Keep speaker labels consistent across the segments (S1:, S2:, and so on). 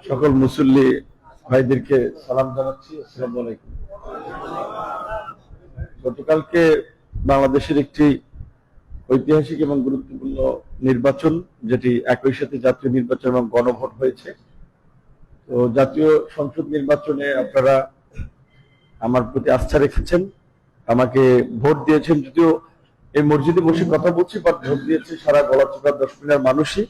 S1: সকল মুসল্লি ভাইদেরকে সালাম জানাচ্ছি। আসসালামু আলাইকুম। গতকালকে বাংলাদেশের একটি ঐতিহাসিক এবং গুরুত্বপূর্ণ নির্বাচন, যেটি একই সাথে জাতীয় নির্বাচন এবং গণভোট হয়েছে। তো জাতীয় সংসদ নির্বাচনে আপনারা আমার প্রতি আস্থা রেখেছেন, আমাকে ভোট দিয়েছেন। যদিও এই মসজিদে বসে কথা বলছি, বাট ভোট দিয়েছে সারা গলাচিপা 10 মিলিয়ন মানুষই।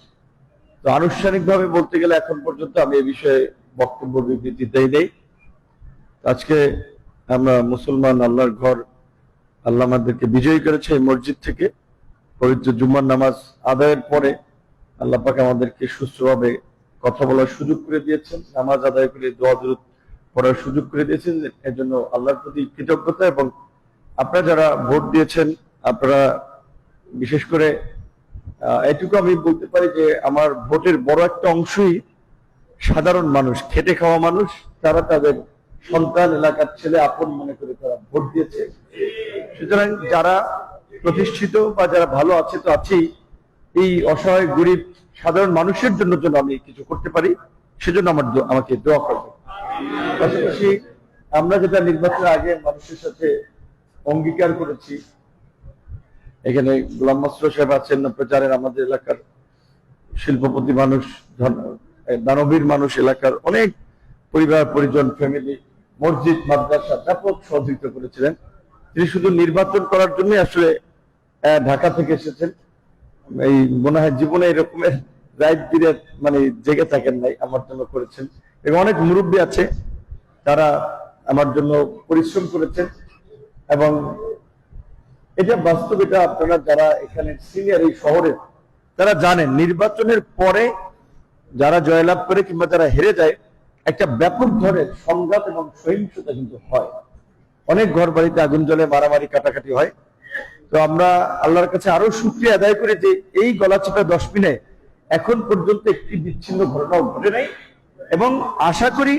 S1: তো আনুষ্ঠানিকভাবে বলতে গেলে এখন পর্যন্ত আমি এই বিষয়ে বক্তব্য বিবৃতি দেই নেই। আজকে আমরা মুসলমান, আল্লাহর ঘর, আল্লাহ আমাদেরকে বিজয়ী করেছে। এই মসজিদ থেকে পবিত্র জুম্মার নামাজ আদায়ের পরে আল্লাহ পাক আমাদেরকে সুস্থভাবে কথা বলার সুযোগ করে দিয়েছেন, নামাজ আদায় করে দোয়া দরুদ পড়ার সুযোগ করে দিয়েছেন। এর জন্য আল্লাহর প্রতি কৃতজ্ঞতা। এবং আপনারা যারা ভোট দিয়েছেন, আপনারা বিশেষ করে এটুকু আমি বলতে পারি যে আমার ভোটের বড় একটা অংশই সাধারণ মানুষ, খেটে খাওয়া মানুষ, তারা তাদের সন্তান, এলাকার ছেলে আপন মনে করে তারা ভোট দিয়েছে। সুতরাং যারা প্রতিষ্ঠিত বা যারা ভালো আছে তো আছেই, এই অসহায় গরিব সাধারণ মানুষের জন্য যেন আমি কিছু করতে পারি, সেজন্য আমাকে দোয়া করবে। পাশাপাশি আমরা যেটা নির্বাচনের আগে মানুষের সাথে অঙ্গীকার করেছি, এখানে গোলাম মাসরুর সাহেব আছেন, প্রচারের আমাদের এলাকার শিল্পপতি মানুষ, দানবীর মানুষ, এলাকার অনেক পরিবার পরিজন, ফ্যামিলি, মসজিদ, মাদ্রাসা ব্যাপক সহযোগিতা করেছিলেন। তিনি শুধু নির্বাচন করার জন্য আসলে ঢাকা থেকে এসেছেন। এই মনে হয় জীবনে এরকমের রাইট বিরাট মানে জেগে থাকেন নাই, আমার জন্য করেছেন। এবং অনেক মুরব্বী আছে, তারা আমার জন্য পরিশ্রম করেছেন। এবং এটা বাস্তব, এটা আপনারা যারা এখানে সিনিয়র এই শহরে তারা জানেন, নির্বাচনের পরে যারা জয়লাভ করে কিংবা যারা হেরে যায়, একটা ব্যাপক ধরনের সংঘাত এবং সহিংসতা কিন্তু হয়। অনেক ঘর বাড়িতে আগুন জ্বলে, মারামারি কাটাকাটি হয়। তো আমরা আল্লাহর কাছে আরো শুকরিয়া আদায় করি যে এই গলাচিপা 10 মিনিটে এখন পর্যন্ত একটি বিচ্ছিন্ন ঘটনাও ঘটে নাই, এবং আশা করি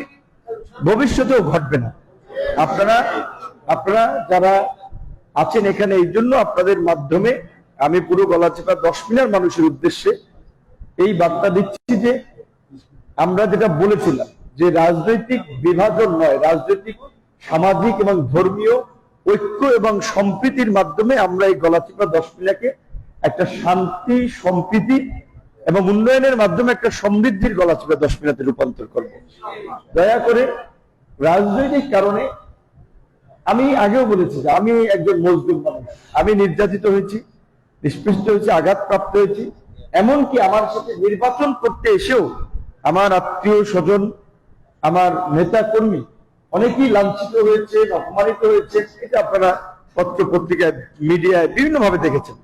S1: ভবিষ্যতেও ঘটবে না। আপনারা যারা আছেন এখানে, এই জন্য আপনাদের মাধ্যমে আমি পুরো গলাচিপা 10 মিনিট মানুষের উদ্দেশ্যে এই বার্তা দিচ্ছি যে আমরা যেটা বলেছিলাম যে রাজনৈতিক বিভাজন নয়, রাজনৈতিক, সামাজিক এবং ধর্মীয় ঐক্য এবং সম্প্রীতির মাধ্যমে আমরা এই গলাচিপা 10 মিনিটকে একটা শান্তি, সম্প্রীতি এবং উন্নয়নের মাধ্যমে একটা সমৃদ্ধির গলাচিপা 10 মিনিটে রূপান্তর করব। দয়া করে রাজনৈতিক কারণে, আমি আগেও বলেছি যে আমি একজন মজলুম মানুষ, আমি নির্যাতিত হয়েছি, নিষ্পৃষ্ট হয়েছি, আঘাতপ্রাপ্ত হয়েছি। এমনকি আমার সাথে নির্বাচন করতে এসেও আমার আত্মীয় স্বজন, আমার নেতা কর্মী অনেকেই লাঞ্ছিত হয়েছে, অপমানিত হয়েছে। এটা আপনারা পত্র পত্রিকায়, মিডিয়ায় বিভিন্ন ভাবে দেখেছেন।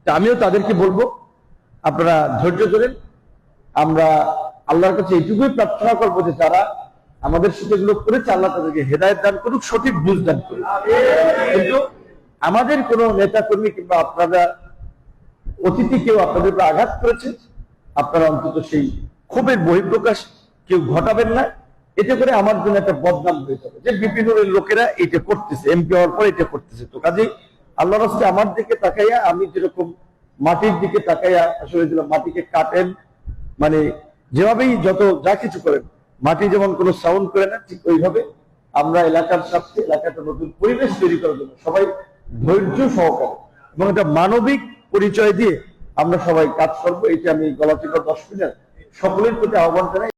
S1: তা আমিও তাদেরকে বলবো, আপনারা ধৈর্য ধরেন। আমরা আল্লাহর কাছে এইটুকুই প্রার্থনা করবো যে যারা আমাদের সাথে এগুলো করেছে, আল্লাহ তাদেরকে হেদায়েত দান করুক, সঠিক বুঝ দান করুক। কিন্তু আমাদের কোন নেতা কর্মী কিংবা আপনারা অতিথি কেউ আপনাদের উপর আঘাত করেছে, আপনারা অন্তত সেই ক্ষোভের বহিঃপ্রকাশ কেউ ঘটাবেন না। এতে করে আমার জন্য একটা বদনাম হয়ে যাবে যে বিভিন্ন লোকেরা এটা করতেছে, এমপি হওয়ার পর এটা করতেছে। তো কাজেই আল্লাহর রাস্তায় আমার দিকে তাকাইয়া, আমি যেরকম মাটির দিকে তাকাইয়া আসলে মাটিকে কাটেন, মানে যেভাবেই যত যা কিছু করেন, মাটি যেমন কোনো সাউন্ড করে না, ঠিক ওইভাবে আমরা এলাকার সাথে এলাকাটা নতুন পরিবেশ তৈরি করার জন্য সবাই ধৈর্য সহকারে এবং একটা মানবিক পরিচয় দিয়ে আমরা সবাই কাজ করবো। এটা আমি গলাচিপা 10 মিনিট সকলের প্রতি আহ্বান জানাই।